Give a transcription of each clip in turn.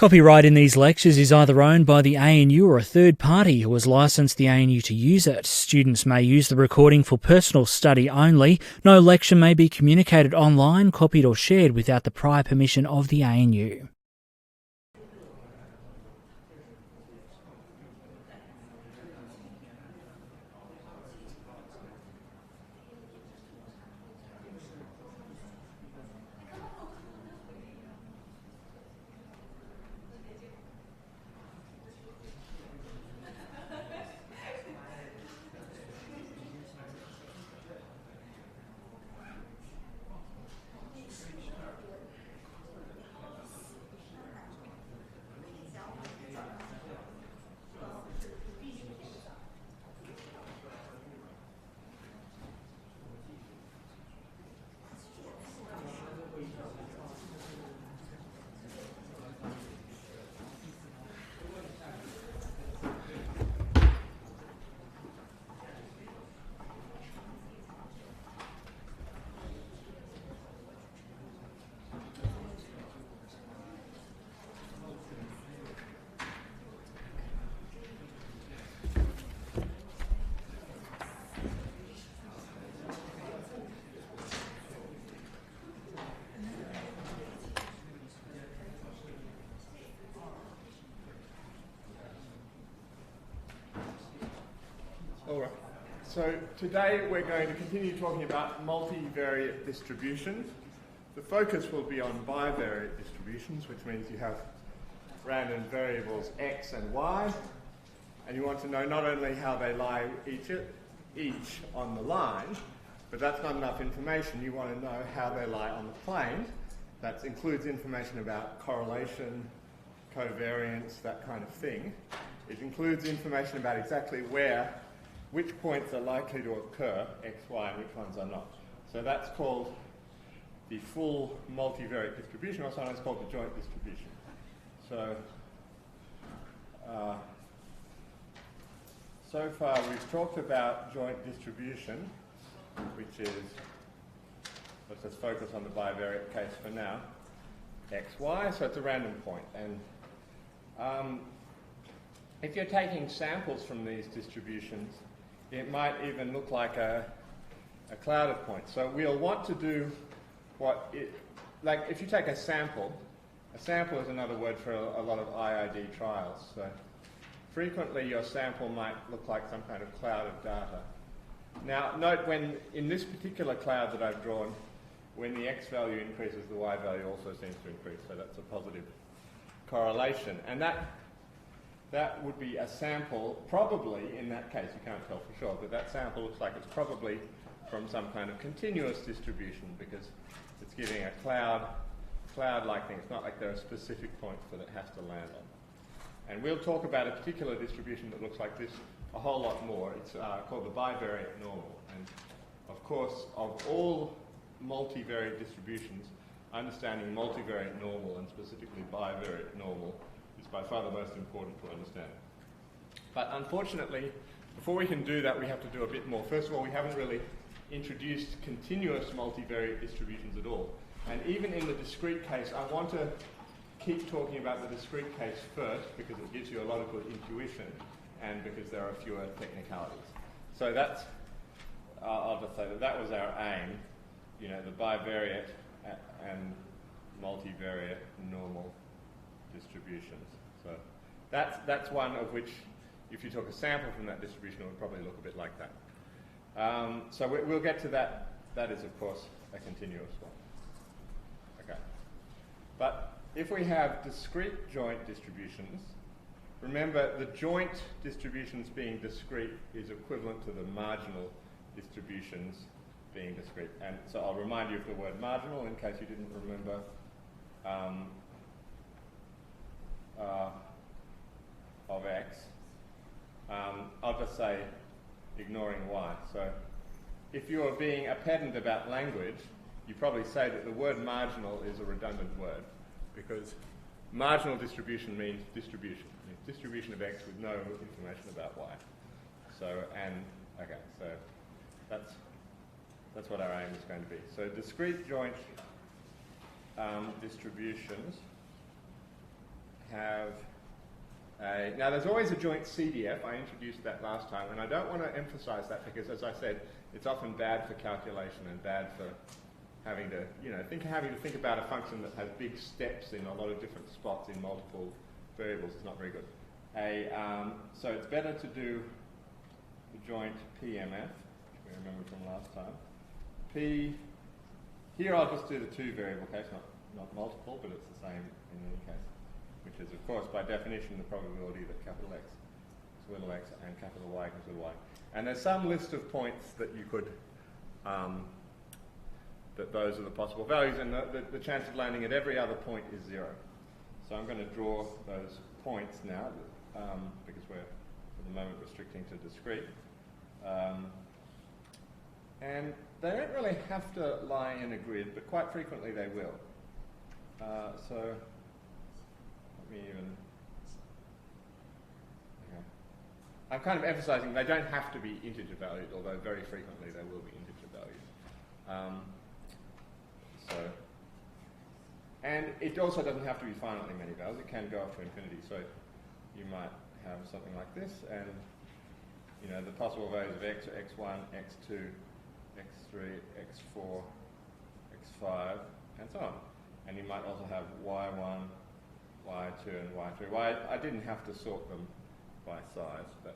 Copyright in these lectures is either owned by the ANU or a third party who has licensed the ANU to use it. Students may use the recording for personal study only. No lecture may be communicated online, copied or shared without the prior permission of the ANU. Alright, so today we're going to continue talking about multivariate distributions. The focus will be on bivariate distributions, which means you have random variables x and y, and you want to know not only how they lie each on the line, but that's not enough information. You want to know how they lie on the plane. That includes information about correlation, covariance, that kind of thing. It includes information about exactly which points are likely to occur, x, y, and which ones are not. So that's called the full multivariate distribution, or sometimes called the joint distribution. So far we've talked about joint distribution, which is, let's just focus on the bivariate case for now, x, y, so it's a random point. And if you're taking samples from these distributions, it might even look like a cloud of points. So we'll want to do like if you take a sample is another word for a lot of IID trials. So frequently your sample might look like some kind of cloud of data. Now note when, in this particular cloud that I've drawn, when the x value increases, the y value also seems to increase. So that's a positive correlation. And that would be a sample, probably, in that case, you can't tell for sure, but that sample looks like it's probably from some kind of continuous distribution because it's giving a cloud-like thing. It's not like there are specific points that it has to land on. And we'll talk about a particular distribution that looks like this a whole lot more. It's called the bivariate normal. And of course, of all multivariate distributions, understanding multivariate normal and specifically bivariate normal is by far the most important to understand. But unfortunately, before we can do that, we have to do a bit more. First of all, we haven't really introduced continuous multivariate distributions at all. And even in the discrete case, I want to keep talking about the discrete case first because it gives you a lot of good intuition and because there are fewer technicalities. So that's, I'll just say that was our aim, the bivariate and multivariate normal distributions. So that's one of which, if you took a sample from that distribution, it would probably look a bit like that. So we'll get to that. That is, of course, a continuous one. Okay. But if we have discrete joint distributions, remember the joint distributions being discrete is equivalent to the marginal distributions being discrete. And so I'll remind you of the word marginal in case you didn't remember. Of x. I'll just say ignoring y. So if you are being a pedant about language, you probably say that the word marginal is a redundant word because marginal distribution means distribution. It means distribution of x with no information about y. So that's what our aim is going to be. So discrete joint distributions Now there's always a joint CDF. I introduced that last time, and I don't want to emphasize that because, as I said, it's often bad for calculation and bad for having to, having to think about a function that has big steps in a lot of different spots in multiple variables is not very good. So it's better to do the joint PMF, which we remember from last time. Here I'll just do the two variable case, not multiple, but it's the same in any case, which is, of course, by definition, the probability that capital X is little x and capital Y equals little y. And there's some list of points that you could, that those are the possible values, and the chance of landing at every other point is 0. So I'm going to draw those points now, because we're, for the moment, restricting to discrete. And they don't really have to lie in a grid, but quite frequently they will. So let me even... Okay. I'm kind of emphasizing they don't have to be integer valued, although very frequently they will be integer valued. And it also doesn't have to be finitely many values. It can go up to infinity. So you might have something like this, and the possible values of x are x1, x2, x3, x4, x5, and so on. And you might also have y1, y2, and y3. Well, I didn't have to sort them by size, but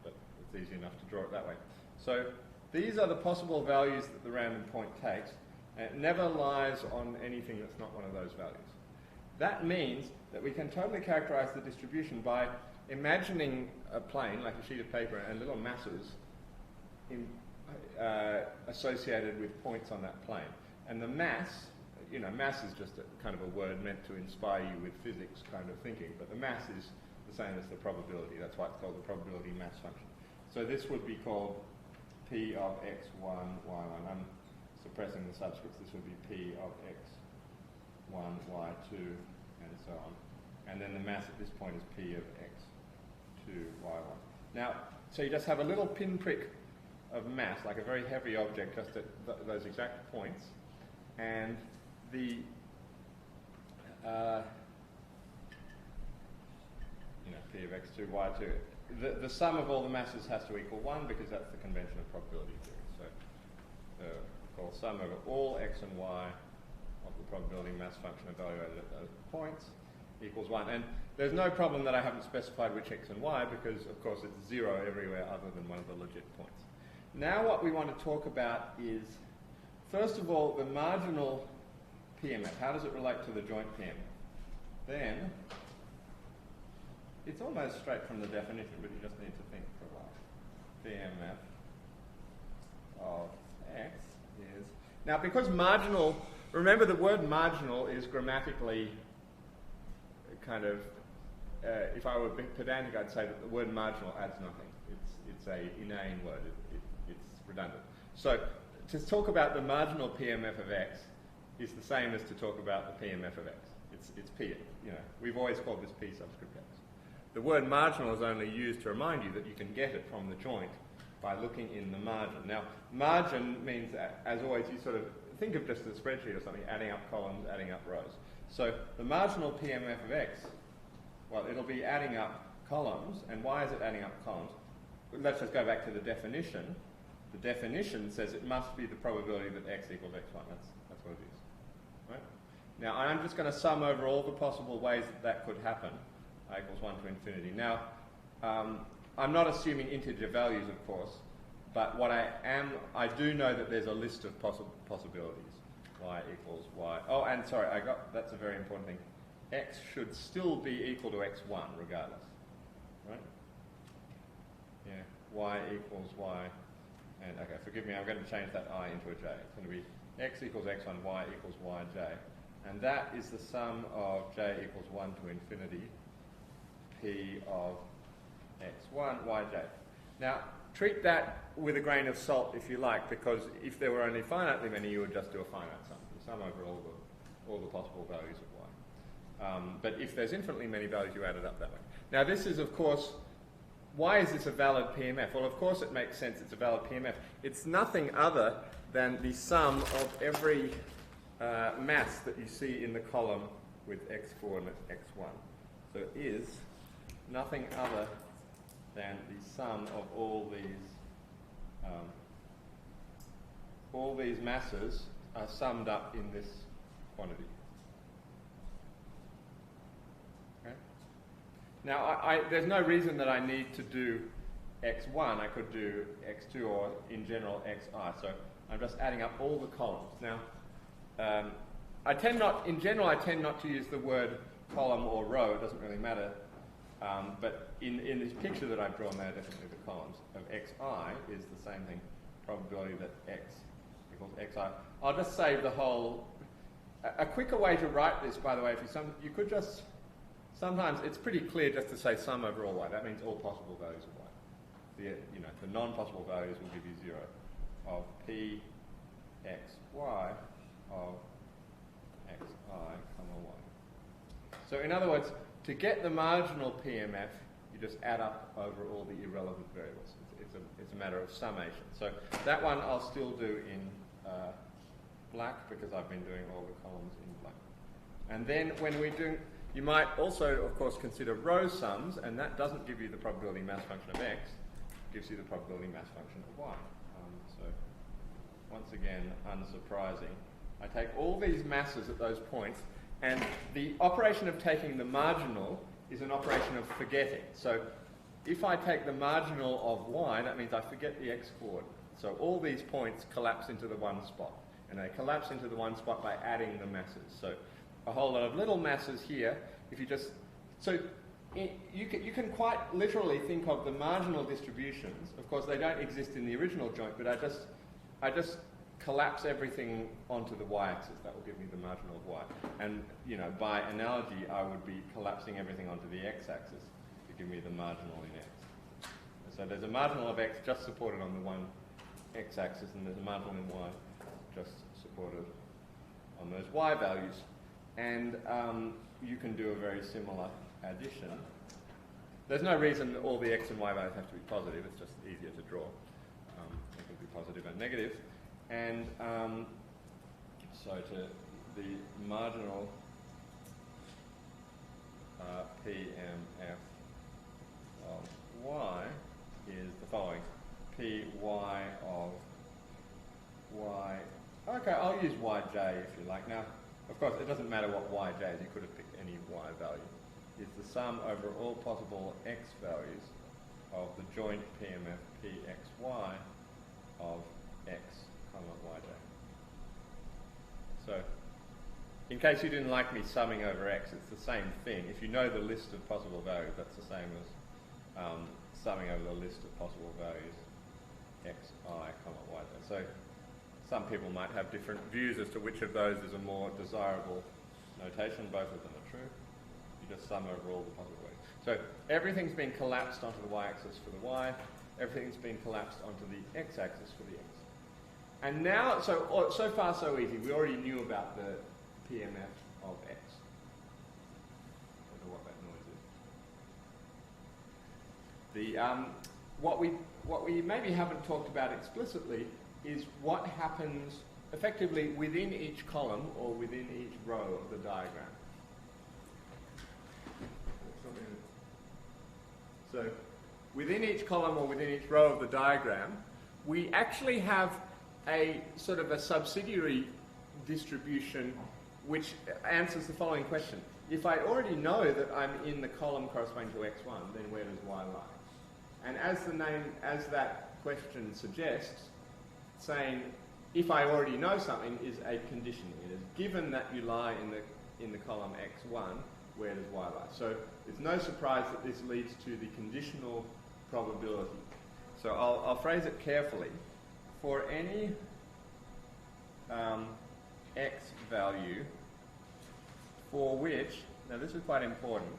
it's easy enough to draw it that way. So these are the possible values that the random point takes, and it never lies on anything that's not one of those values. That means that we can totally characterize the distribution by imagining a plane, like a sheet of paper, and little masses associated with points on that plane. And the mass, mass is just a kind of a word meant to inspire you with physics kind of thinking, but the mass is the same as the probability. That's why it's called the probability mass function. So this would be called P of x1, y1. I'm suppressing the subscripts. This would be P of x1, y2, and so on. And then the mass at this point is P of x2, y1. Now, so you just have a little pinprick of mass, like a very heavy object, just at those exact points. And the P of x2, y2, the sum of all the masses has to equal 1 because that's the convention of probability theory. So call sum over all x and y of the probability mass function evaluated at those points equals 1. And there's no problem that I haven't specified which x and y because, of course, it's 0 everywhere other than one of the legit points. Now what we want to talk about is, first of all, the marginal PMF. How does it relate to the joint PMF? Then, it's almost straight from the definition, but you just need to think for a while. PMF of x is... Now, because marginal... Remember, the word marginal is grammatically kind of... if I were pedantic, I'd say that the word marginal adds nothing. It's an inane word. It's redundant. So, to talk about the marginal PMF of x is the same as to talk about the PMF of x. It's P. We've always called this P subscript x. The word marginal is only used to remind you that you can get it from the joint by looking in the margin. Now, margin means, as always, you sort of think of just a spreadsheet or something, adding up columns, adding up rows. So the marginal PMF of x, well, it'll be adding up columns. And why is it adding up columns? Let's just go back to the definition. The definition says it must be the probability that x equals x1. That's what it is. Right? Now, I'm just going to sum over all the possible ways that could happen. I equals 1 to infinity. Now, I'm not assuming integer values, of course, but what I do know that there's a list of possibilities. Y equals y. Oh, and sorry, that's a very important thing. X should still be equal to x1 regardless. Right? Yeah, y equals y. And okay, forgive me, I'm going to change that I into a j. It's going to be x equals x1, y equals yj. And that is the sum of j equals 1 to infinity, p of x1, yj. Now, treat that with a grain of salt if you like, because if there were only finitely many, you would just do a finite sum. You sum over all the possible values of y. But if there's infinitely many values, you add it up that way. Now, this is, of course, why is this a valid PMF? Well, of course it makes sense it's a valid PMF. It's nothing other than the sum of every mass that you see in the column with x4 and x1. So it is nothing other than the sum of all these masses are summed up in this quantity. Okay? Now, there's no reason that I need to do x1. I could do x2 or, in general, xi. So I'm just adding up all the columns. Now, I tend not to use the word column or row. It doesn't really matter. But in this picture that I've drawn there, definitely the columns of xi is the same thing, probability that x equals xi. I'll just save the whole. A quicker way to write this, by the way, you could just, sometimes it's pretty clear just to say sum over all y. That means all possible values of y. The non-possible values will give you 0 of p x y of xi, comma y. So in other words, to get the marginal PMF, you just add up over all the irrelevant variables. It's a matter of summation. So that one I'll still do in black because I've been doing all the columns in black. And then when we do, you might also, of course, consider row sums, and that doesn't give you the probability mass function of x, it gives you the probability mass function of y. So once again, unsurprising. I take all these masses at those points, and the operation of taking the marginal is an operation of forgetting. So if I take the marginal of y, that means I forget the x coordinate. So all these points collapse into the one spot. And they collapse into the one spot by adding the masses. So a whole lot of little masses here. If you just, so you can quite literally think of the marginal distributions. Of course, they don't exist in the original joint, but I just collapse everything onto the y-axis. That will give me the marginal of y. And by analogy, I would be collapsing everything onto the x-axis to give me the marginal in x. So there's a marginal of x just supported on the one x-axis, and there's a marginal in y just supported on those y values. And you can do a very similar addition. There's no reason that all the x and y values have to be positive. It's just easier to draw. They can be positive and negative. And so to the marginal PMF of y is the following. Py of y. Okay, I'll use yj if you like. Now, of course, it doesn't matter what yj is. You could have picked any y value. It's the sum over all possible x values of the joint PMF pxy of x, yj. So, in case you didn't like me summing over x, it's the same thing. If you know the list of possible values, that's the same as summing over the list of possible values xi, yj. So some people might have different views as to which of those is a more desirable notation. Both of them are true. You just sum over all the possible values. So everything's been collapsed onto the y-axis for the y. Everything's been collapsed onto the x-axis for the x. And now, so far so easy. We already knew about the PMF of x. I don't know what that noise is. What we maybe haven't talked about explicitly is what happens effectively within each column or within each row of the diagram. So within each column or within each row of the diagram, we actually have a sort of a subsidiary distribution which answers the following question. If I already know that I'm in the column corresponding to x1, then where does y lie? And as that question suggests, saying if I already know something is a conditioning. It is given that you lie in the column x1, where does y lie? So it's no surprise that this leads to the conditional probability. So I'll phrase it carefully. For any x value for which, now this is quite important,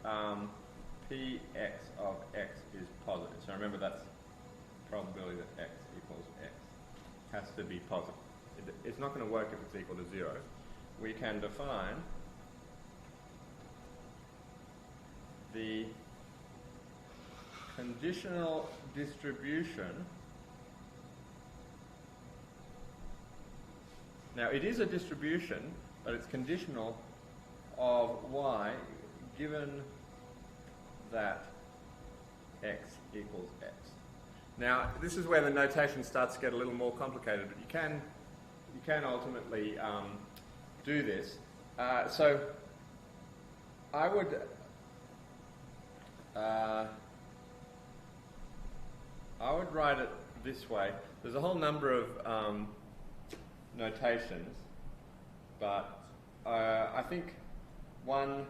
px of x is positive. So remember that's probability that x equals x. Has to be positive. It's not going to work if it's equal to 0. We can define the conditional distribution. Now it is a distribution, but it's conditional of y given that x equals x. Now, this is where the notation starts to get a little more complicated, but you can ultimately do this. So I would write it this way. There's a whole number of notations, but I think one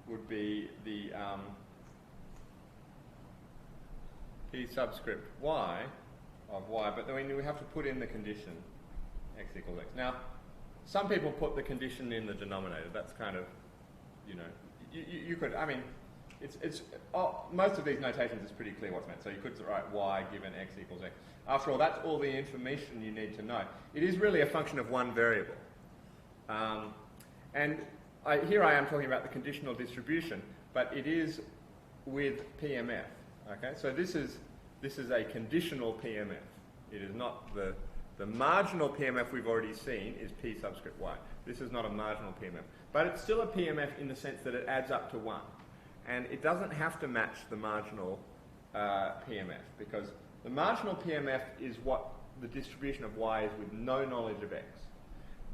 would be the p subscript y of y, but then we have to put in the condition x equals x. Now, some people put the condition in the denominator. That's kind of, you know, you could, I mean, most of these notations is pretty clear what's meant. So you could write y given x equals x. After all, that's all the information you need to know. It is really a function of one variable. And here I am talking about the conditional distribution, but it is with PMF. Okay, so this is a conditional PMF. It is not the marginal PMF we've already seen is p subscript y. This is not a marginal PMF, but it's still a PMF in the sense that it adds up to 1. And it doesn't have to match the marginal PMF, because the marginal PMF is what the distribution of y is with no knowledge of x.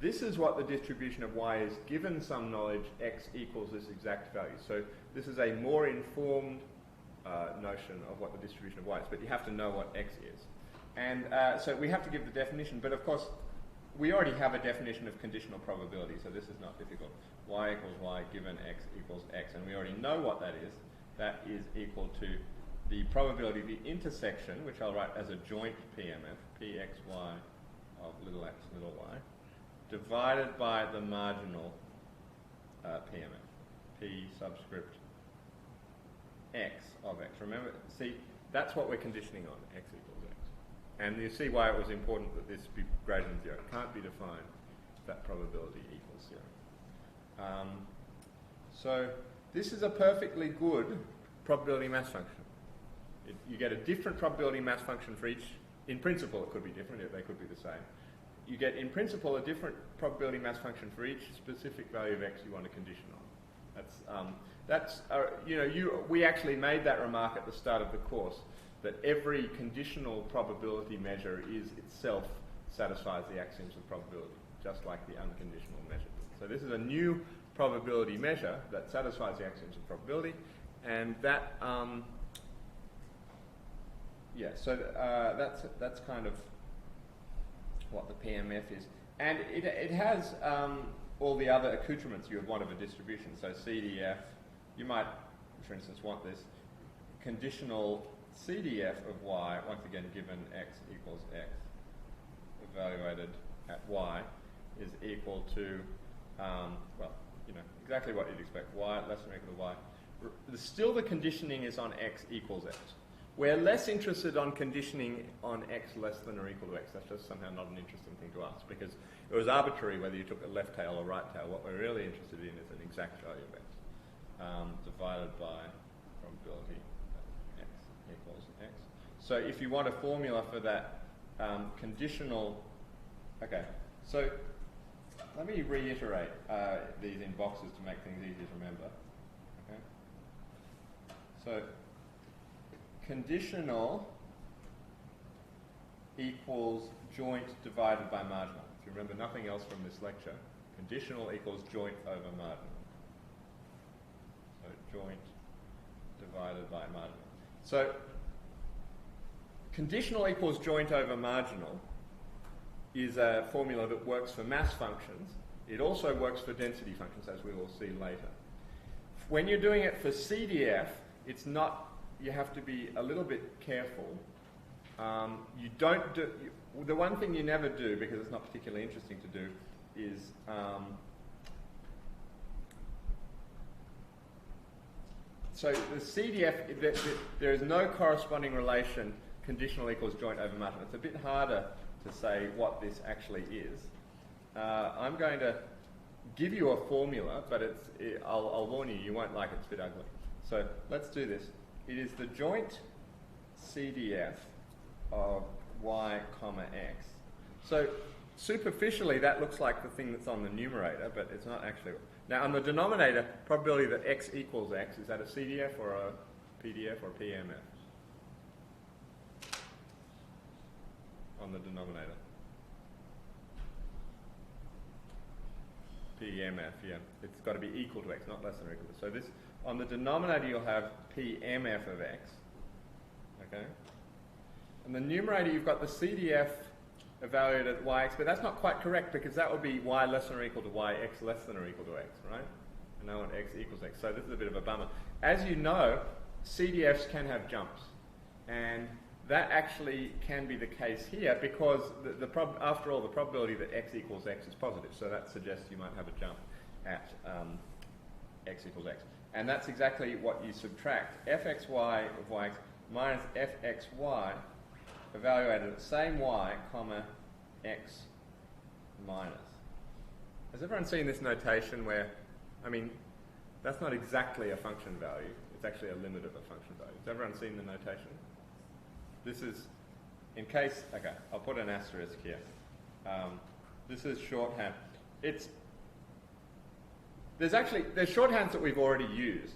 This is what the distribution of y is given some knowledge, x equals this exact value. So this is a more informed notion of what the distribution of y is, but you have to know what x is. And so we have to give the definition, but of course we already have a definition of conditional probability, so this is not difficult. Y equals y given x equals x, and we already know what that is. That is equal to the probability of the intersection, which I'll write as a joint PMF, pxy of little x, little y, divided by the marginal PMF, p subscript x of x. Remember, see, that's what we're conditioning on, x equals x. And you see why it was important that this be greater than 0. It can't be defined if that probability equals 0. So this is a perfectly good probability mass function. You get a different probability mass function for each. In principle, it could be different. They could be the same. You get, in principle, a different probability mass function for each specific value of x you want to condition on. We actually made that remark at the start of the course, that every conditional probability measure itself satisfies the axioms of probability, just like the unconditional measure. So this is a new probability measure that satisfies the axioms of probability, and that, that's kind of what the PMF is. And it has all the other accoutrements you would want of a distribution. So CDF, you might, for instance, want this conditional CDF of y, once again given x equals x, evaluated at y, is equal to, exactly what you'd expect, y less than or equal to y. Still the conditioning is on x equals x. We're less interested on conditioning on x less than or equal to x. That's just somehow not an interesting thing to us, because it was arbitrary whether you took a left tail or right tail. What we're really interested in is an exact value of x divided by probability of x equals x. So if you want a formula for that conditional, okay, so let me reiterate these in boxes to make things easier to remember. Okay, so conditional equals joint divided by marginal. If you remember nothing else from this lecture, conditional equals joint over marginal. So joint divided by marginal. So conditional equals joint over marginal is a formula that works for mass functions. It also works for density functions, as we will see later. When you're doing it for CDF, it's not. You have to be a little bit careful. You don't do, the one thing you never do, because it's not particularly interesting to do, is so the CDF, there is no corresponding relation conditional equals joint over marginal. It's a bit harder to say what this actually is. I'm going to give you a formula, but I'll warn you, you won't like it. It's a bit ugly. So let's do this. It is the joint CDF of y comma x. So superficially that looks like the thing that's on the numerator, but it's not actually. Now on the denominator, probability that x equals x, is that a CDF or a PDF or a PMF? On the denominator. PMF, yeah. It's got to be equal to x, not less than or equal to. So this, on the denominator you'll have PMF of x, okay? And the numerator you've got the CDF evaluated at yx, but that's not quite correct because that would be y less than or equal to y, x less than or equal to x, right? And I want x equals x. So this is a bit of a bummer. As you know, CDFs can have jumps. And that actually can be the case here because after all, the probability that x equals x is positive. So that suggests you might have a jump at x equals x. And that's exactly what you subtract. fxy of yx minus fxy evaluated at the same y, comma, x minus. Has everyone seen this notation where, I mean, that's not exactly a function value. It's actually a limit of a function value. Has everyone seen the notation? This is, in case, okay, I'll put an asterisk here. This is shorthand. There's shorthands that we've already used,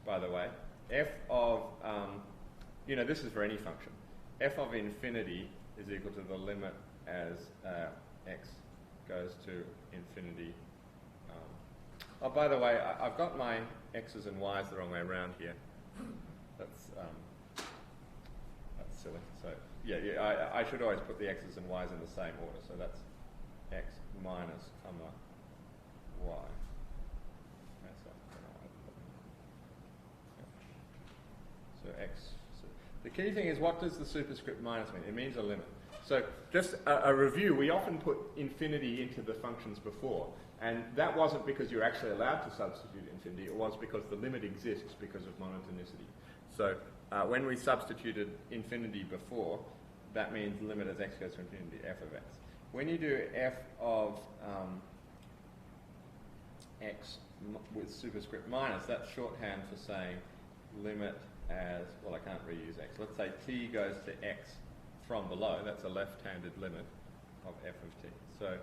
by the way. F of, this is for any function. F of infinity is equal to the limit as x goes to infinity. Oh, by the way, I've got my x's and y's the wrong way around here. That's silly. So yeah, I should always put the x's and y's in the same order. So that's x minus comma y. So x. So the key thing is, what does the superscript minus mean? It means a limit. So just a review, we often put infinity into the functions before, and that wasn't because you're actually allowed to substitute infinity, it was because the limit exists because of monotonicity. So when we substituted infinity before, that means limit as x goes to infinity, f of x. When you do f of x with superscript minus, that's shorthand for saying limit as, well, I can't reuse x. Let's say t goes to x from below. That's a left-handed limit of f of t. So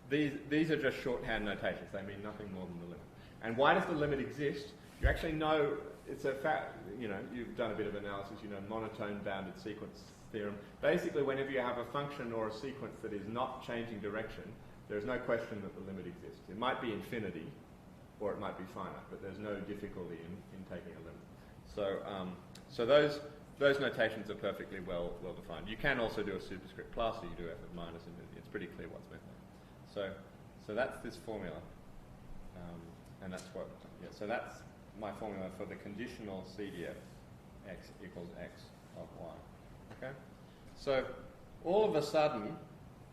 these are just shorthand notations. They mean nothing more than the limit. And why does the limit exist? You actually know, it's a fact, you've done a bit of analysis, monotone bounded sequence theorem. Basically, whenever you have a function or a sequence that is not changing direction, there's no question that the limit exists. It might be infinity, or it might be finite, but there's no difficulty in taking a limit. So those notations are perfectly well defined. You can also do a superscript plus, or you do f of minus, and it's pretty clear what's meant there. So that's this formula, and that's what. Yeah. So that's my formula for the conditional CDF x equals x of y. Okay. So all of a sudden,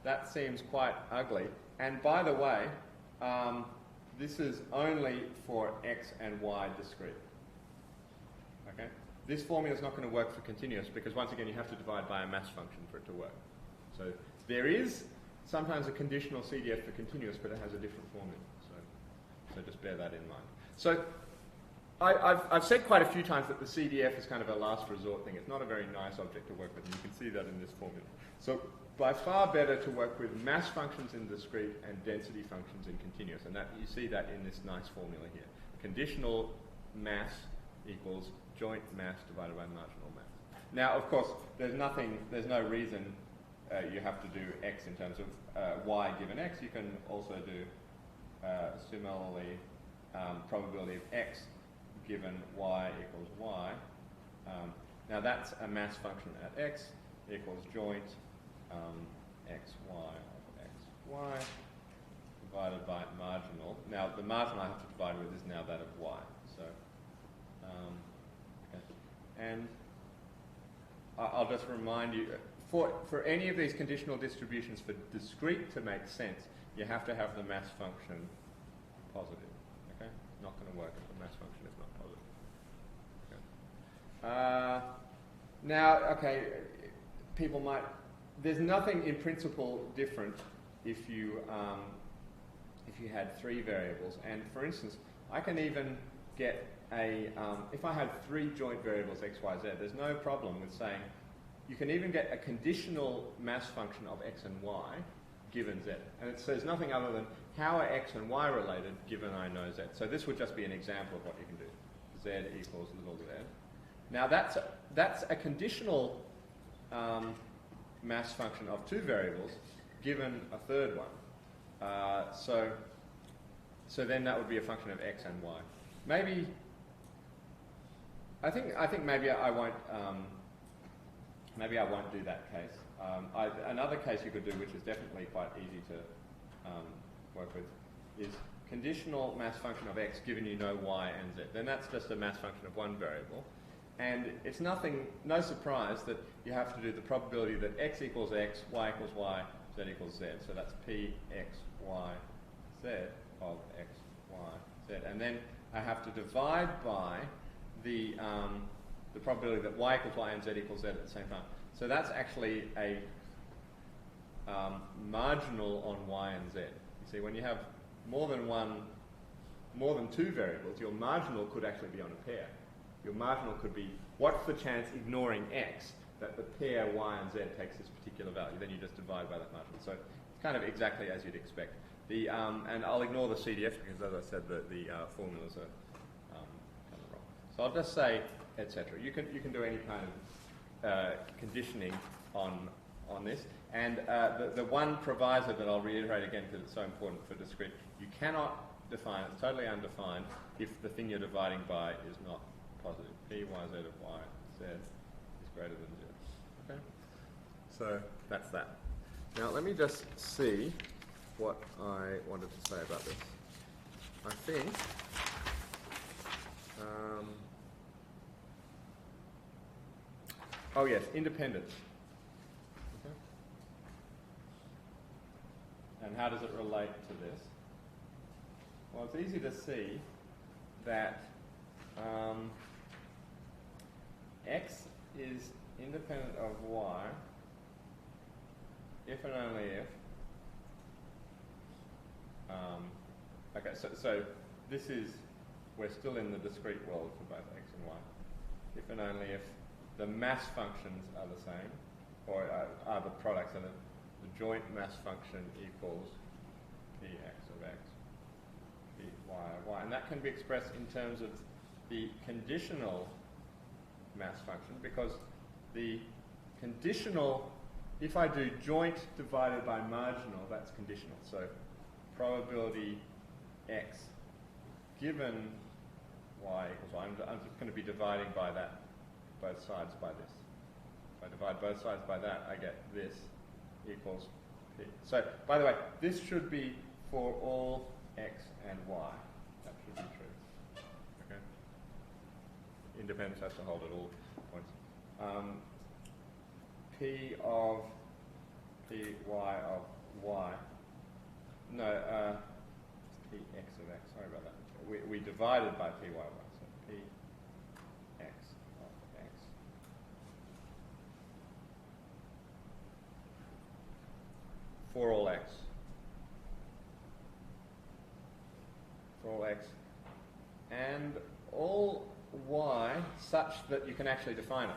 that seems quite ugly. And by the way, this is only for x and y discrete. Okay. This formula is not going to work for continuous because, once again, you have to divide by a mass function for it to work. So there is sometimes a conditional CDF for continuous, but it has a different formula. So just bear that in mind. So I've said quite a few times that the CDF is kind of a last resort thing. It's not a very nice object to work with, and you can see that in this formula. So by far better to work with mass functions in discrete and density functions in continuous, and that you see that in this nice formula here. Conditional mass equals joint mass divided by marginal mass. Now, of course, there's no reason you have to do x in terms of y given x. You can also do similarly probability of x given y equals y. Now that's a mass function at x equals joint xy of xy divided by marginal. Now the marginal I have to divide with is now that of y. So okay. And I'll just remind you, for any of these conditional distributions for discrete to make sense, you have to have the mass function positive. Okay, not going to work if the mass function is not positive. Okay. Now, okay, people might. There's nothing in principle different if you had 3 variables, and for instance, I can even get if I had 3 joint variables x, y, z, there's no problem with saying you can even get a conditional mass function of x and y given z. And it says nothing other than how are x and y related given I know z. So this would just be an example of what you can do. Z equals little z. Now that's a conditional mass function of two variables given a third one. So then that would be a function of x and y. Maybe I think maybe I won't do that case. Another case you could do, which is definitely quite easy to work with, is conditional mass function of x given you know y and z. Then that's just a mass function of one variable. And it's no surprise that you have to do the probability that x equals x, y equals y, z equals z. So that's p x, y, z of x, y, z. And then I have to divide by the probability that y equals y and z equals z at the same time. So that's actually a marginal on y and z. You see, when you have more than two variables, your marginal could actually be on a pair. Your marginal could be, what's the chance, ignoring x, that the pair y and z takes this particular value? Then you just divide by that marginal. So it's kind of exactly as you'd expect. And I'll ignore the CDF because, as I said, the formulas are kind of wrong. So I'll just say, etc. You can do any kind of conditioning on this. And the one proviso that I'll reiterate again because it's so important for discrete, you cannot define, it's totally undefined, if the thing you're dividing by is not positive. P, y, z of y, z is greater than 0. Okay? So that's that. Now let me just see what I wanted to say about this. I think oh yes, independence. Okay. And how does it relate to this? Well, it's easy to see that x is independent of y if and only if okay, so this is, we're still in the discrete world for both x and y. If and only if the mass functions are the same, or are the products, and the joint mass function equals px of x, py of y. And that can be expressed in terms of the conditional mass function, because the conditional, if I do joint divided by marginal, that's conditional. So probability x given y equals y. I'm just going to be dividing by that, both sides by this. If I divide both sides by that, I get this equals p. So, by the way, this should be for all x and y. That should be true. Okay? Independence has to hold at all points. P of py of y. No, px of x. Sorry about that. We divided by py of y. So p x of x. For all x. For all x. And all y such that you can actually define it.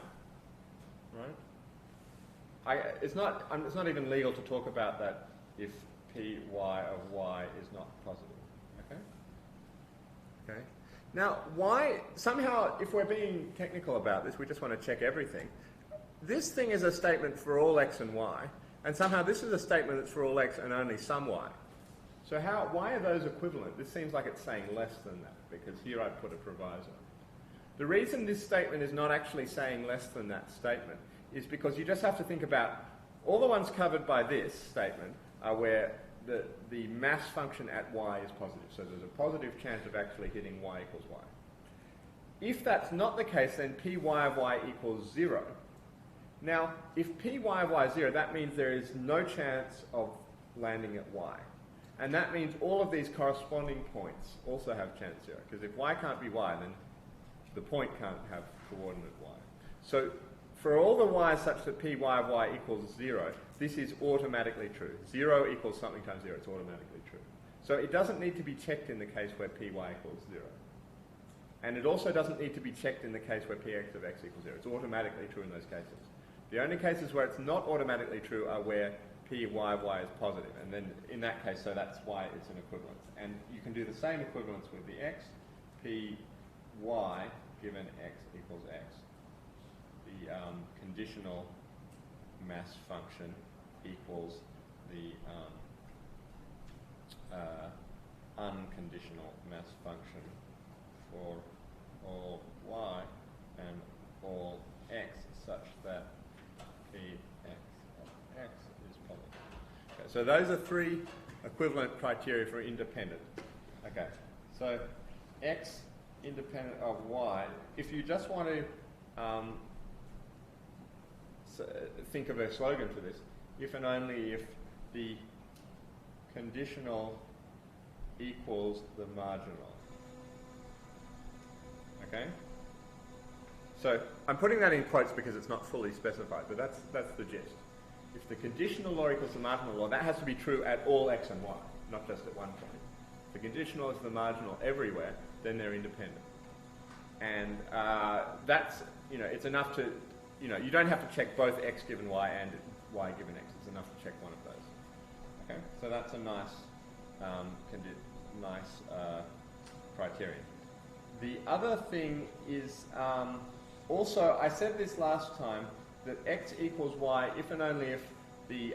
Right? It's not even legal to talk about that if py of y is not positive. Okay? Okay. Now, why, somehow, if we're being technical about this, we just want to check everything. This thing is a statement for all x and y, and somehow this is a statement that's for all x and only some y. So why are those equivalent? This seems like it's saying less than that, because here I put a proviso. The reason this statement is not actually saying less than that statement is because you just have to think about all the ones covered by this statement are where the mass function at y is positive. So there's a positive chance of actually hitting y equals y. If that's not the case, then py of y equals 0. Now, if py of y is 0, that means there is no chance of landing at y. And that means all of these corresponding points also have chance 0. Because if y can't be y, then the point can't have coordinate y. So for all the y's such that py of y equals 0, this is automatically true. 0 equals something times 0. It's automatically true. So it doesn't need to be checked in the case where py equals 0. And it also doesn't need to be checked in the case where px of x equals 0. It's automatically true in those cases. The only cases where it's not automatically true are where P y is positive, and then in that case, so that's why it's an equivalence. And you can do the same equivalence with the x, P y given x equals x. The conditional mass function equals the unconditional mass function for all y and all x such that Px of x is positive. Okay, so those are three equivalent criteria for independent. Okay, so x independent of y. If you just want to think of a slogan for this, if and only if the conditional equals the marginal. Okay? So I'm putting that in quotes because it's not fully specified, but that's the gist. If the conditional law equals the marginal law, that has to be true at all x and y, not just at one point. If the conditional is the marginal everywhere, then they're independent. And that's, it's enough to, you don't have to check both x given y and y given x. It's enough to check one of those. Okay? So that's a nice, criterion. The other thing is, also, I said this last time, that x equals y if and only if the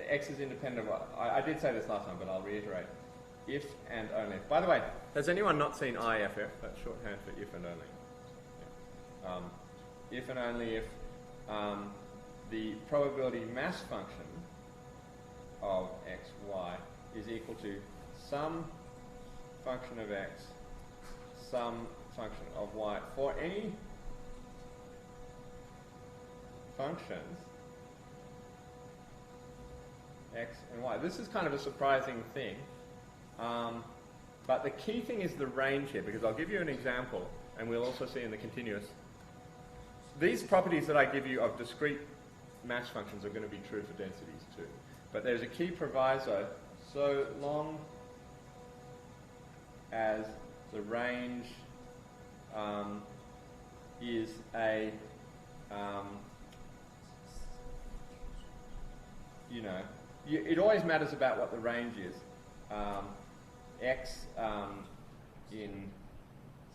x is independent of y. I did say this last time, but I'll reiterate. If and only if. By the way, has anyone not seen IFF? That's shorthand for if and only. Yeah. If and only if the probability mass function of x, y is equal to some function of x, some function of y for any functions x and y. This is kind of a surprising thing, but the key thing is the range here, because I'll give you an example, and we'll also see in the continuous. These properties that I give you of discrete mass functions are going to be true for densities too. But there's a key proviso: so long as the range is a, it always matters about what the range is. X in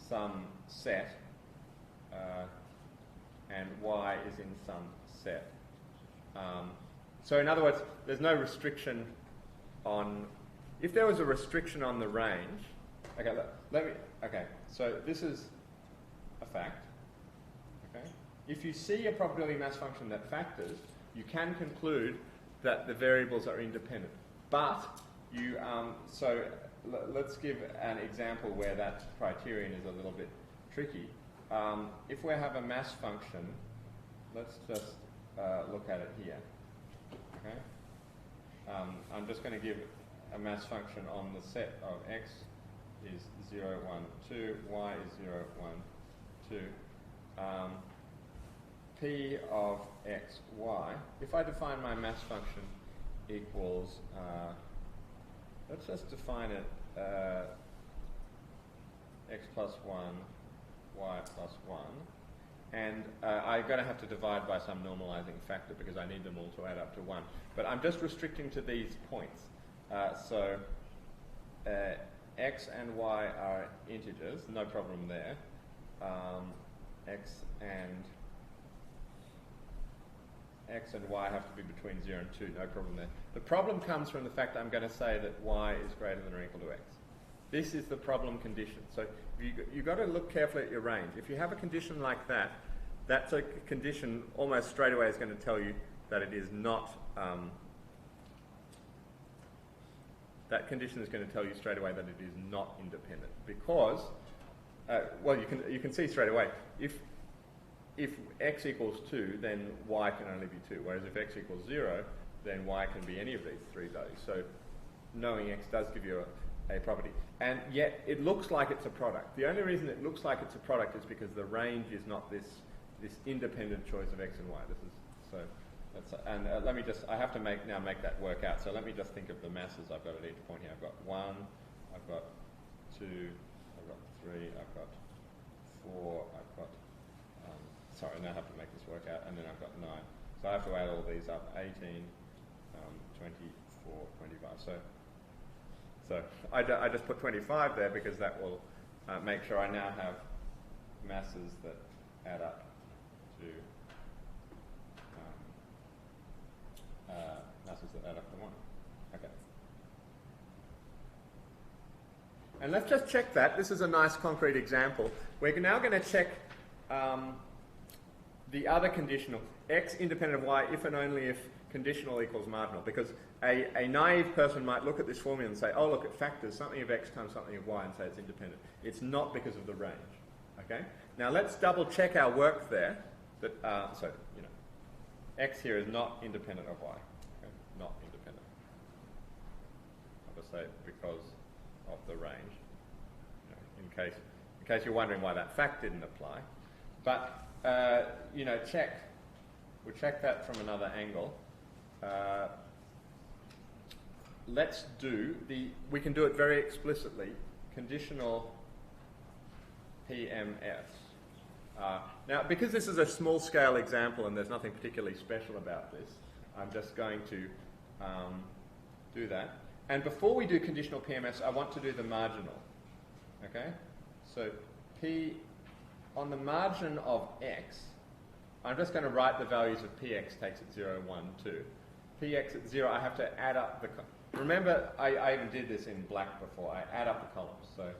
some set and y is in some set. So in other words, there's no restriction on, if there was a restriction on the range, so this is a fact, okay? If you see a probability mass function that factors, you can conclude that the variables are independent. But you, let's give an example where that criterion is a little bit tricky. If we have a mass function, let's just look at it here. Okay? I'm just going to give a mass function on the set of x is 0, 1, 2, y is 0, 1, 2. P of x, y. If I define my mass function equals, let's just define it x plus 1, y plus 1. And I'm going to have to divide by some normalizing factor because I need them all to add up to 1. But I'm just restricting to these points. So x and y are integers, no problem there. X and y have to be between 0 and 2, no problem there. The problem comes from the fact that I'm going to say that y is greater than or equal to x. This is the problem condition. So you've got to look carefully at your range. If you have a condition like that, that's a condition almost straight away is going to tell you that it is not, that condition is going to tell you straight away that it is not independent. Because, well, you can see straight away, if x equals 2, then y can only be 2. Whereas if x equals 0, then y can be any of these three values. So knowing x does give you a property. And yet it looks like it's a product. The only reason it looks like it's a product is because the range is not this independent choice of x and y. This is so. And let me just. I have to make that work out. So let me just think of the masses I've got at each point here. I've got 1. I've got 2. I've got 3. I've got 4. I've got. sorry, now I have to make this work out, and then I've got 9. So I have to add all these up, 18, 24, 25. So I just put 25 there because that will make sure I now have masses that add up to masses that add up to 1. Okay. And let's just check that. This is a nice concrete example. We're now going to check the other conditional, x independent of y if and only if conditional equals marginal, because a naive person might look at this formula and say, oh, look, it factors something of x times something of y and say it's independent. It's not because of the range. Okay? Now let's double check our work there. That so, you know, x here is not independent of y. Okay? Not independent. I'll just say because of the range, you know, in case you're wondering why that fact didn't apply. But, you know, we'll check that from another angle. Let's do we can do it very explicitly, conditional PMS. Now, because this is a small scale example and there's nothing particularly special about this, I'm just going to do that. And before we do conditional PMS, I want to do the marginal. Okay? So P on the margin of x, I'm just going to write the values of Px takes at 0, 1, 2. Px at 0, I have to add up the... Remember, I even did this in black before. I add up the columns. So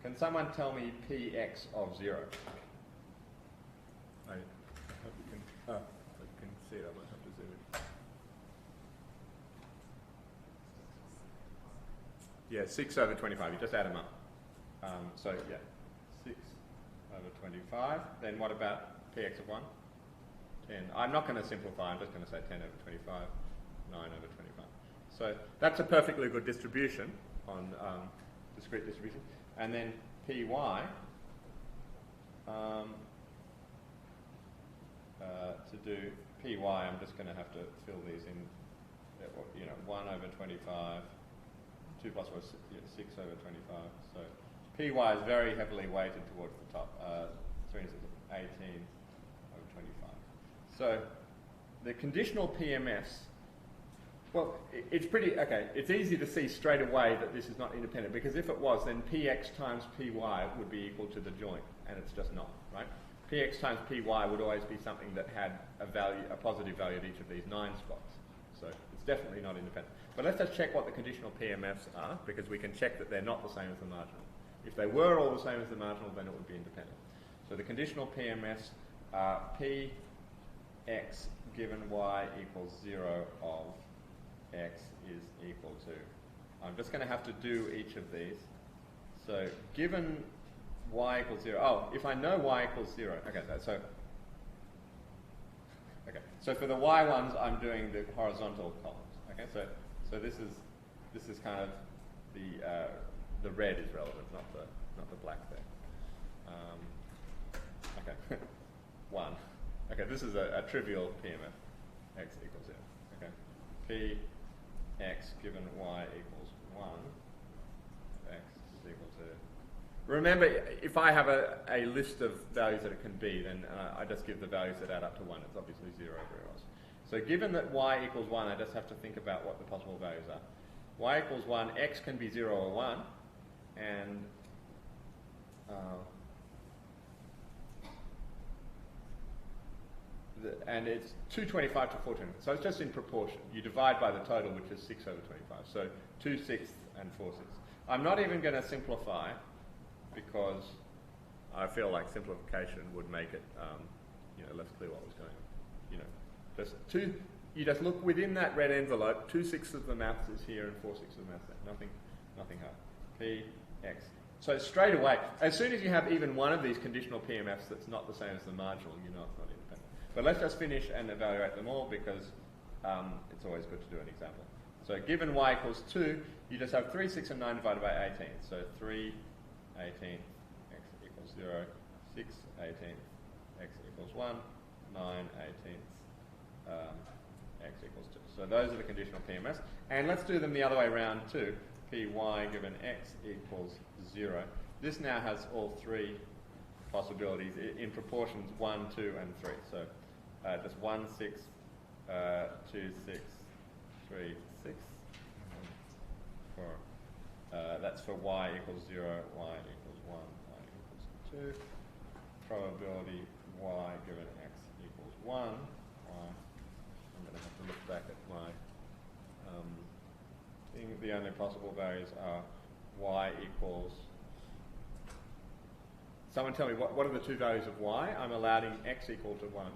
can someone tell me Px of 0? I hope you can see it. I might have to zoom in. Yeah, 6 over 25. You just add them up. So, yeah, 6 over 25. Then what about Px of 1? 10. I'm not going to simplify. I'm just going to say 10 over 25, 9 over 25. So that's a perfectly good distribution on discrete distribution. And then Py, to do Py, I'm just going to have to fill these in, you know, 1 over 25, 2 plus 4, 6 over 25. So Py is very heavily weighted towards the top, 3 and 6, 18 over 25. So the conditional PMS, well, it's pretty, okay, it's easy to see straight away that this is not independent, because if it was, then Px times Py would be equal to the joint, and it's just not, right? Px times Py would always be something that had a value, a positive value at each of these 9 spots. So it's definitely not independent. But let's just check what the conditional PMFs are, because we can check that they're not the same as the marginal. If they were all the same as the marginal, then it would be independent. So the conditional PMS are Px given y equals 0 of x is equal to. I'm just going to have to do each of these. So given y equals 0, oh, if I know y equals 0, okay, so for the y ones, I'm doing the horizontal columns. Okay, so this is kind of the red is relevant, not the black there. Okay, 1. Okay, this is a trivial PMF. X equals 0. Okay, P x given y equals 1, x is equal to... Remember, if I have a list of values that it can be, then I just give the values that add up to 1. It's obviously 0 everywhere else. So given that y equals 1, I just have to think about what the possible values are. Y equals 1, x can be 0 or 1, and it's 225 to 425. So it's just in proportion. You divide by the total, which is 6 over 25. So 2/6 and 4/6. I'm not even going to simplify, because I feel like simplification would make it, you know, less clear what was going on. You know, you just look within that red envelope. 2/6 of the maths is here and 4/6 of the maths there. Nothing hard. P x. So straight away, as soon as you have even one of these conditional PMFs that's not the same as the marginal, you know it's not independent. But let's just finish and evaluate them all, because it's always good to do an example. So given y equals 2, you just have 3, 6, and 9 divided by 18. So 3, 18, x equals 0, 6, 18, x equals 1, 9, 18, x equals 2. So those are the conditional PMS. And let's do them the other way around too. Py given x equals 0. This now has all 3 possibilities in proportions 1, 2, and 3. So just 1, 6, 2, 6, 3, 6. That's for y equals 0, y equals 1, y equals 2. Probability y given x equals 1. I'm going to have to look back at my thing. The only possible values are y equals... Someone tell me, what are the two values of y? I'm allowing x equal to 1.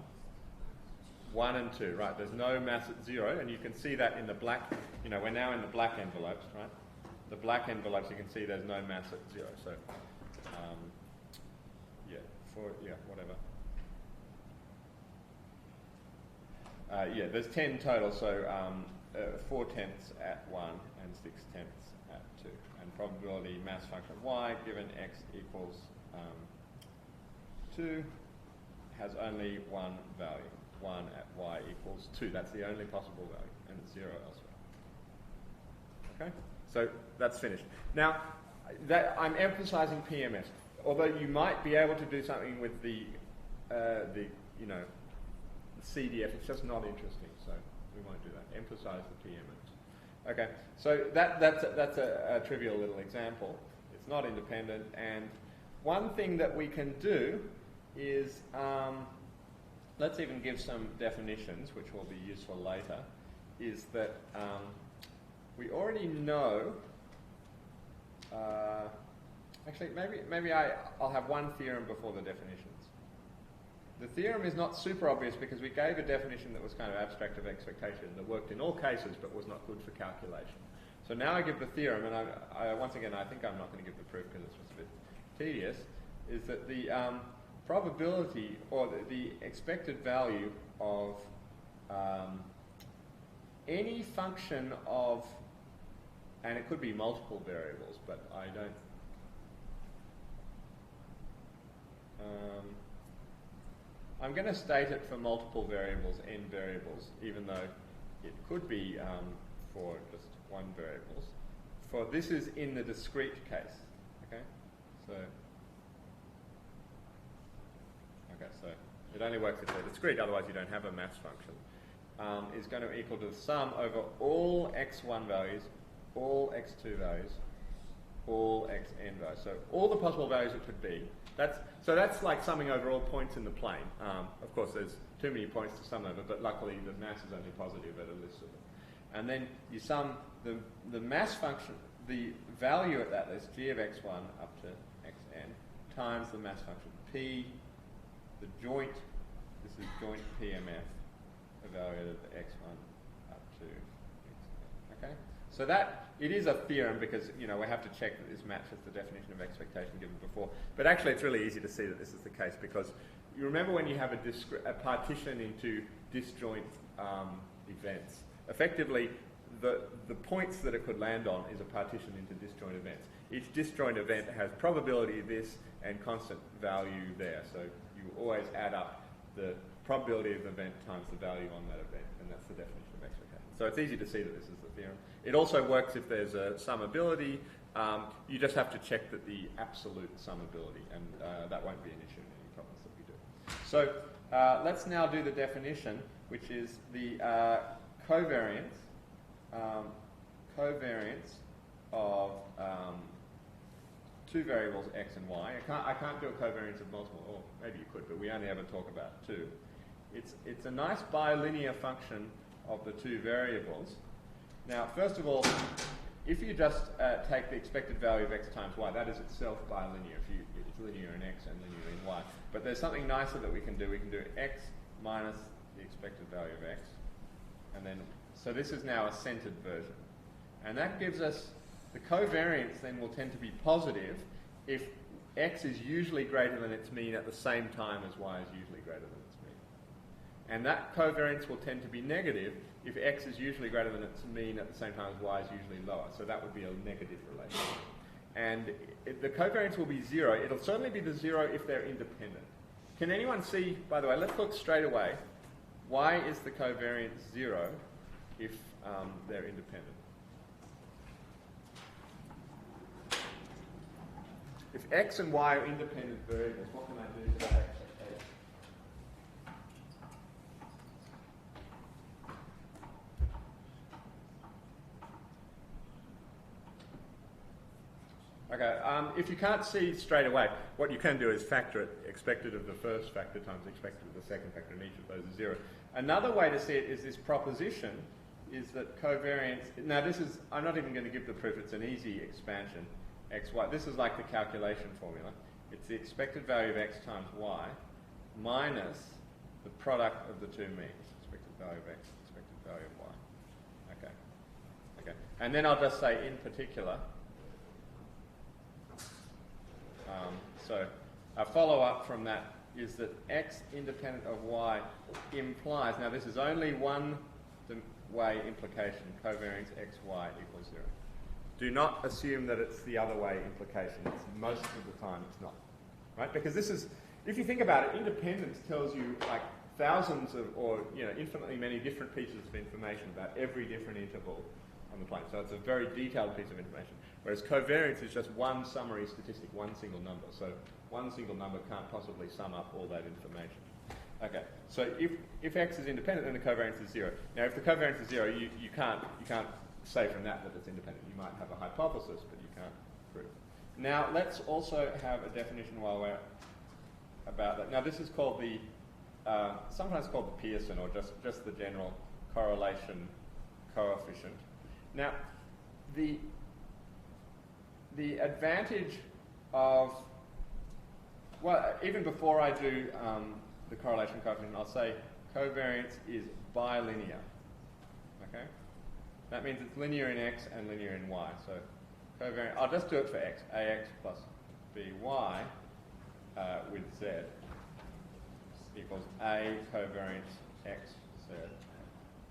1 and 2, right? There's no mass at 0, and you can see that in the black, we're now in the black envelopes, right? The black envelopes, you can see there's no mass at 0, so, whatever. There's 10 total, so 4 tenths at 1 and 6 tenths at 2. And probability mass function y given x equals 2 has only one value. 1 at y equals 2. That's the only possible value, and it's 0 elsewhere. Okay? So that's finished. Now, I'm emphasizing PMS. Although you might be able to do something with the CDF, it's just not interesting, so we won't do that. Emphasize the PMS. Okay, so that's a trivial little example. It's not independent, and one thing that we can do is, let's even give some definitions, which will be useful later, is that we already know, actually maybe I'll have one theorem before the definitions. The theorem is not super obvious because we gave a definition that was kind of abstract of expectation that worked in all cases but was not good for calculation. So now I give the theorem, and once again I think I'm not going to give the proof because it's just a bit tedious, is that the probability or the expected value of any function of, and it could be multiple variables, but I don't, I'm going to state it for multiple variables, n variables, even though it could be for just one variables. For this is in the discrete case, okay? So it only works if they're discrete, otherwise you don't have a mass function. Is going to equal to the sum over all x1 values, all x2 values, all xn values. So all the possible values it could be. That's like summing over all points in the plane. Of course, there's too many points to sum over, but luckily the mass is only positive at a list of them. And then you sum the mass function, the value at that list, g of x1 up to xn, times the mass function p, the joint, this is joint PMF, evaluated at x1 up to xn. Okay? So that, it is a theorem because, we have to check that this matches the definition of expectation given before. But actually it's really easy to see that this is the case because you remember when you have a partition into disjoint events, effectively the points that it could land on is a partition into disjoint events. Each disjoint event has probability of this and constant value there. So you always add up the probability of the event times the value on that event, and that's the definition of expectation. So it's easy to see that this is the theorem. It also works if there's a summability. You just have to check that the absolute summability, and that won't be an issue in any problems that we do. So let's now do the definition, which is the covariance of two variables x and y. I can't do a covariance of multiple, or maybe you could, but we only ever talk about two. It's a nice bilinear function of the two variables. Now, first of all, if you just take the expected value of x times y, that is itself bilinear. It's linear in x and linear in y. But there's something nicer that we can do. We can do x minus the expected value of x, and then so this is now a centered version, and that gives us the covariance. Then will tend to be positive if x is usually greater than its mean at the same time as y is usually greater than its mean, and that covariance will tend to be negative if x is usually greater than its mean at the same time as y is usually lower. So that would be a negative relation. And the covariance will be 0. It'll certainly be the 0 if they're independent. Can anyone see, by the way, let's look straight away. Why is the covariance 0 if they're independent? If x and y are independent variables. What can I do to that expectation? Okay, if you can't see straight away, what you can do is factor it, expected of the first factor times expected of the second factor, and each of those is 0. Another way to see it is this proposition, is that covariance, now this is, I'm not even going to give the proof, it's an easy expansion, x, y. This is like the calculation formula. It's the expected value of x times y minus the product of the two means, expected value of x, expected value of y. Okay. Okay. And then I'll just say in particular, so a follow-up from that is that x independent of y implies, now this is only one way implication, covariance x, y equals 0. Do not assume that it's the other way implication. It's most of the time it's not. Right? Because this is, if you think about it, independence tells you like thousands of, or infinitely many different pieces of information about every different interval on the plane. So it's a very detailed piece of information. Whereas covariance is just one summary statistic, one single number. So one single number can't possibly sum up all that information. Okay, so if x is independent, then the covariance is 0. Now, if the covariance is 0, you can't say from that it's independent. You might have a hypothesis, but you can't prove. Now, let's also have a definition while we're about that. Now, this is called the sometimes called the Pearson, or just the general correlation coefficient. Now, the advantage of, well, even before I do the correlation coefficient, I'll say covariance is bilinear. Okay? That means it's linear in x and linear in y. So covariance, I'll just do it for x. Ax plus by with z equals a covariance x z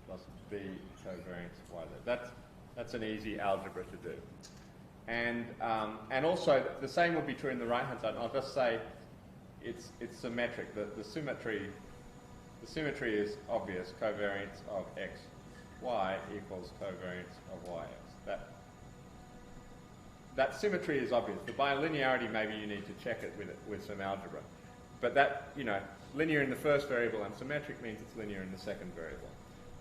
plus b covariance y z. That's an easy algebra to do. And also the same will be true in the right hand side. I'll just say it's symmetric. The symmetry is obvious. Covariance of x y equals covariance of y x. That symmetry is obvious. The bilinearity, maybe you need to check it with some algebra. But that, linear in the first variable and symmetric means it's linear in the second variable.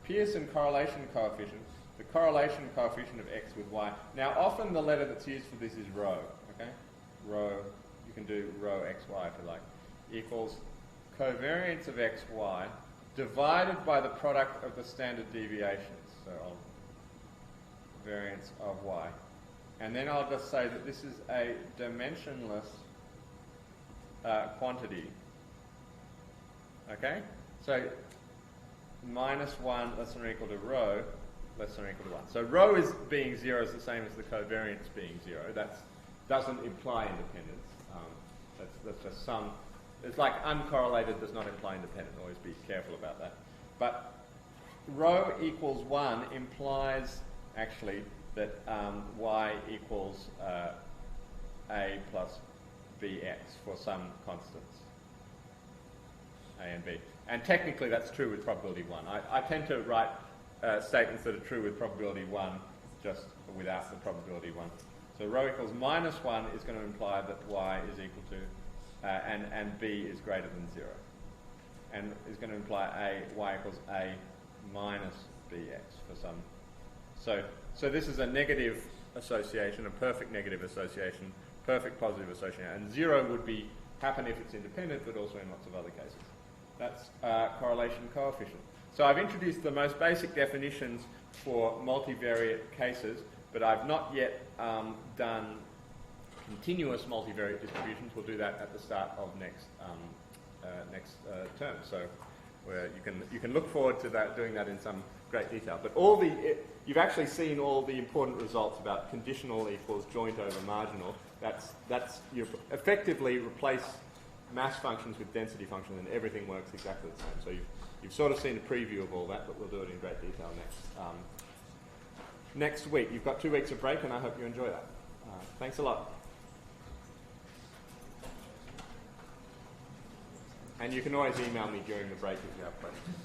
Pearson correlation coefficient, the correlation coefficient of x with y. Now, often the letter that's used for this is rho, okay? Rho, you can do rho xy if you like, equals covariance of xy divided by the product of the standard deviations, so variance of y. And then I'll just say that this is a dimensionless quantity. Okay? So minus 1 less than or equal to rho less than or equal to 1. So rho is being 0 is the same as the covariance being 0. That doesn't imply independence. That's just some. It's like uncorrelated does not imply independent. Always be careful about that. But rho equals 1 implies actually that y equals a plus bx for some constants, a and b. And technically that's true with probability 1. I tend to write statements that are true with probability 1 just without the probability 1. So rho equals minus 1 is going to imply that y is equal to, and b is greater than 0. And is going to imply y equals a minus bx for some. So this is a negative association, a perfect negative association, perfect positive association. And 0 would happen if it's independent, but also in lots of other cases. That's correlation coefficient. So I've introduced the most basic definitions for multivariate cases, but I've not yet done continuous multivariate distributions. We'll do that at the start of next term. So where you can look forward to doing that in some great detail. But you've actually seen all the important results about conditional equals joint over marginal. That's you effectively replace mass functions with density functions, and everything works exactly the same. So you've sort of seen a preview of all that, but we'll do it in great detail next week. You've got 2 weeks of break, and I hope you enjoy that. Thanks a lot. And you can always email me during the break if you have questions.